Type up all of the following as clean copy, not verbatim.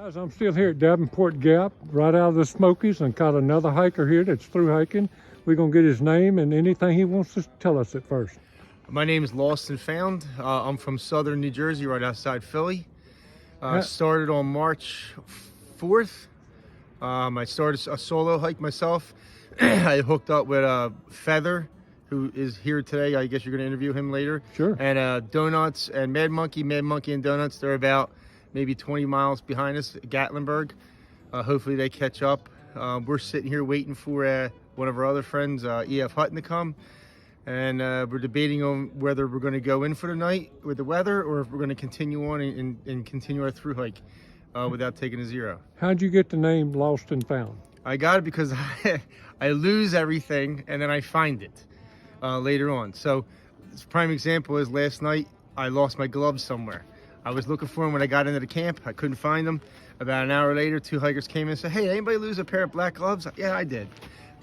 Guys, I'm still here at Davenport Gap, right out of the Smokies, and caught another hiker here that's through hiking. We're going to get his name and anything he wants to tell us at first. My name is Lost and Found. I'm from southern New Jersey, right outside Philly. Started on March 4th. I started a solo hike myself. I hooked up with Feather, who is here today. I guess you're going to interview him later. Sure. And Donuts and Mad Monkey and Donuts. They're about maybe 20 miles behind us, Gatlinburg. Hopefully they catch up. We're sitting here waiting for one of our other friends, E.F. Hutton, to come. And we're debating on whether we're going to go in for the night with the weather or if we're going to continue on and continue our through hike without taking a zero. How'd you get the name Lost and Found? I got it because I lose everything and then I find it later on. So a prime example is last night I lost my gloves somewhere. I was looking for them when I got into the camp. I couldn't find them. About an hour later, two hikers came in and said, "Hey, anybody lose a pair of black gloves?" Yeah, I did.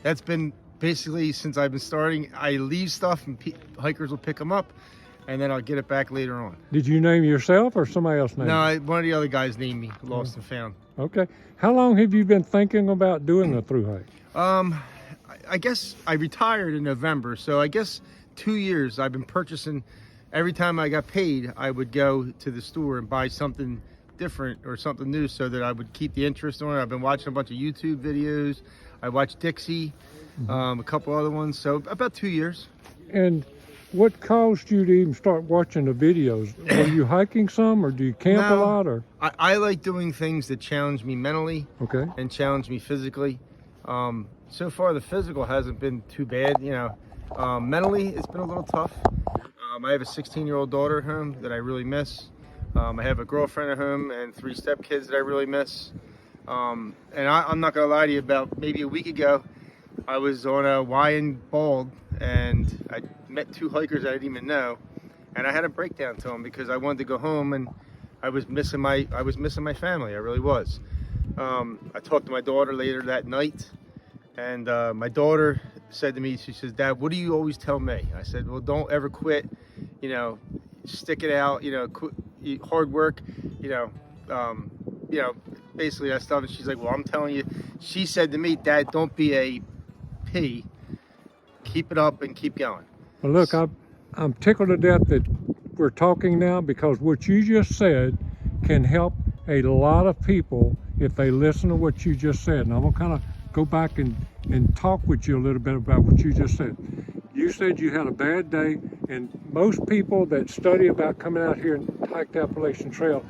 That's been basically since I've been starting. I leave stuff and hikers will pick them up and then I'll get it back later on. Did you name yourself or somebody else named No, you? one of the other guys named me Lost and Found. Okay. How long have you been thinking about doing a through hike? I guess I retired in November, so I guess 2 years I've been purchasing. Every time I got paid, I would go to the store and buy something different or something new so that I would keep the interest on it. I've been watching a bunch of YouTube videos. I watched Dixie, a couple other ones, so about 2 years. And what caused you to even start watching the videos? Were you hiking some, or do you camp a lot? Or I like doing things that challenge me mentally and challenge me physically. So far, the physical hasn't been too bad. You know, mentally, it's been a little tough. I have a 16-year-old daughter at home that I really miss. I have a girlfriend at home and 3 stepkids that I really miss. And I'm not going to lie to you, about maybe a week ago, I was on a Y and Bald, and I met 2 hikers I didn't even know, and I had a breakdown to them because I wanted to go home, and I was missing my family. I really was. I talked to my daughter later that night, and my daughter said to me, she says, "Dad, what do you always tell me?" I said, "Well, don't ever quit. You know, stick it out. You know, hard work. You know, basically that stuff." And she's like, "Well, I'm telling you," she said to me, "Dad, don't be a P. Keep it up and keep going." Well, look, I'm tickled to death that we're talking now, because what you just said can help a lot of people if they listen to what you just said. And I'm gonna kind of go back and talk with you a little bit about what you just said. You said you had a bad day, and most people that study about coming out here and hike the Appalachian Trail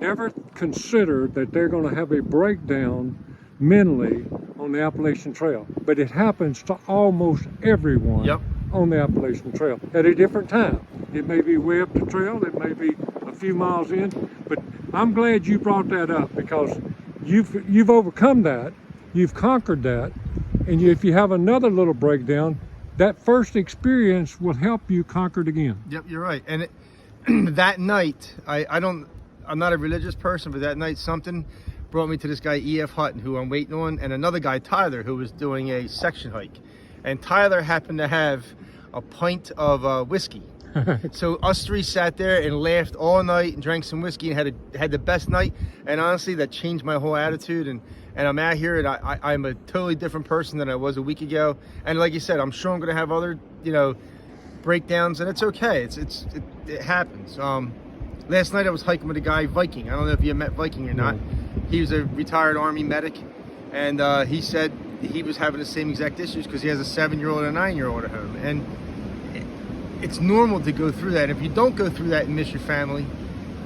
never consider that they're going to have a breakdown mentally on the Appalachian Trail. But it happens to almost everyone on the Appalachian Trail at a different time. It may be way up the trail, it may be a few miles in, but I'm glad you brought that up, because you've overcome that, you've conquered that, and if you have another little breakdown, that first experience will help you conquer it again. Yep, you're right. And that night, I'm not a religious person, but that night something brought me to this guy E.F. Hutton, who I'm waiting on, and another guy, Tyler, who was doing a section hike. And Tyler happened to have a pint of whiskey. So us 3 sat there and laughed all night and drank some whiskey and had the best night. And honestly, that changed my whole attitude. And I'm out here, and I'm a totally different person than I was a week ago. And like you said, I'm sure I'm going to have other, breakdowns, and it's okay. It happens. Last night I was hiking with a guy, Viking. I don't know if you met Viking or not. He was a retired Army medic, and he said he was having the same exact issues because he has a 7-year-old and a 9-year-old at home. And it's normal to go through that. If you don't go through that and miss your family,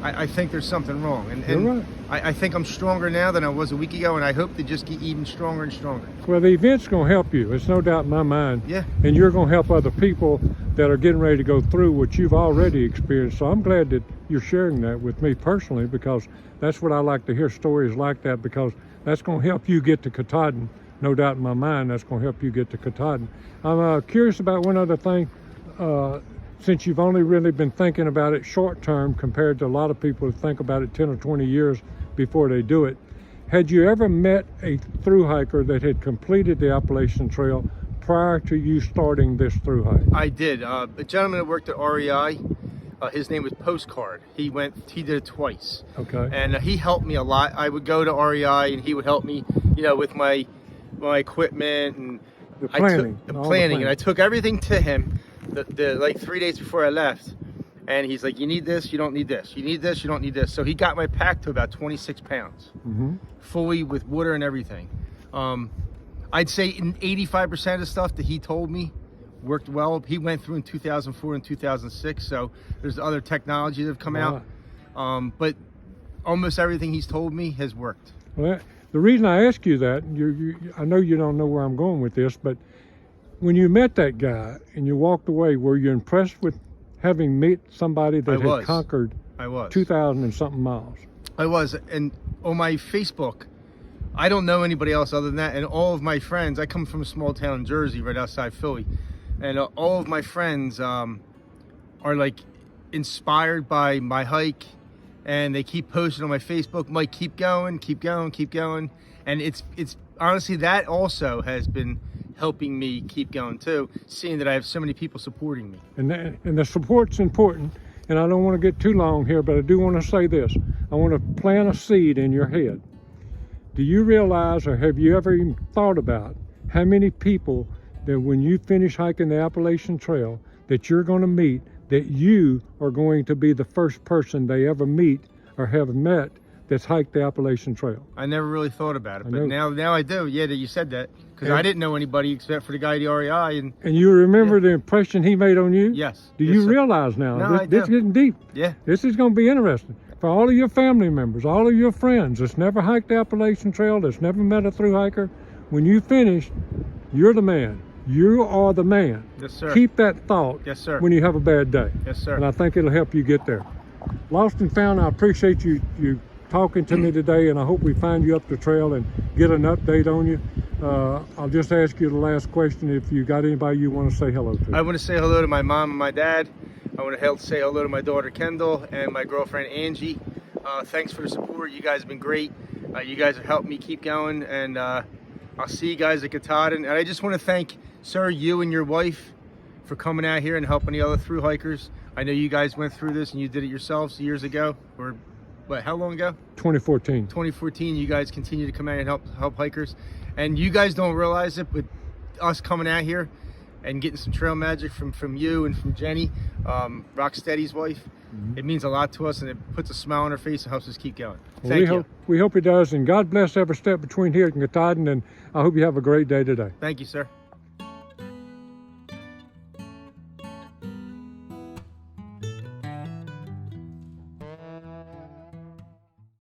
I think there's something wrong. And right. I think I'm stronger now than I was a week ago, and I hope to just get even stronger and stronger. Well, the event's going to help you. It's no doubt in my mind. Yeah. And you're going to help other people that are getting ready to go through what you've already experienced. So I'm glad that you're sharing that with me personally, because that's what I like to hear, stories like that, because that's going to help you get to Katahdin. No doubt in my mind, that's going to help you get to Katahdin. I'm curious about one other thing. Since you've only really been thinking about it short term compared to a lot of people who think about it 10 or 20 years before they do it, had you ever met a thru hiker that had completed the Appalachian Trail prior to you starting this thru hike? I did. A gentleman that worked at REI, His name was Postcard. He did it twice. Okay. And he helped me a lot. I would go to REI and he would help me, with my equipment and the planning. And I took everything to him like 3 days before I left. And he's like, you need this, you don't need this. You need this, you don't need this. So he got my pack to about 26 pounds, fully with water and everything. I'd say 85% of the stuff that he told me worked well. He went through in 2004 and 2006. So there's other technology that have come out. But almost everything he's told me has worked. Well, the reason I ask you that, I know you don't know where I'm going with this, but when you met that guy and you walked away, were you impressed with having met somebody that had conquered 2,000 and something miles? I was. And on my Facebook, I don't know anybody else other than that. And all of my friends, I come from a small town in Jersey, right outside Philly. And all of my friends are like inspired by my hike. And they keep posting on my Facebook, Mike, keep going, keep going, keep going. And it's honestly, that also has been helping me keep going too, seeing that I have so many people supporting me. And the support's important. And I don't want to get too long here, but I do want to say this. I want to plant a seed in your head. Do you realize, or have you ever even thought about how many people that when you finish hiking the Appalachian Trail that you're going to meet, that you are going to be the first person they ever meet or have met that's hiked the Appalachian Trail? I never really thought about it, but now I do. Yeah, that you said that, because I didn't know anybody except for the guy at the REI. And you remember the impression he made on you? Yes. Do you realize now? No, this is getting deep. Yeah. This is going to be interesting. For all of your family members, all of your friends that's never hiked the Appalachian Trail, that's never met a thru hiker, when you finish, you're the man. You are the man. Yes, sir. Keep that thought. Yes, sir. When you have a bad day. Yes, sir. And I think it'll help you get there. Lost and Found, I appreciate you talking to me today, and I hope we find you up the trail and get an update on you. I'll just ask you the last question. If you got anybody you want to say hello to. I want to say hello to my mom and my dad. I want to say hello to my daughter Kendall and my girlfriend Angie. Thanks for the support. You guys have been great. You guys have helped me keep going, and I'll see you guys at Katahdin. And I just want to thank, sir, you and your wife for coming out here and helping the other thru hikers. I know you guys went through this and you did it yourselves years ago, or what, how long ago? 2014. 2014, you guys continue to come out and help hikers. And you guys don't realize it, but us coming out here and getting some trail magic from you and from Jenny, Rocksteady's wife, it means a lot to us, and it puts a smile on our face and helps us keep going. Thank you. We hope it does, and God bless every step between here and Katahdin, and I hope you have a great day today. Thank you, sir.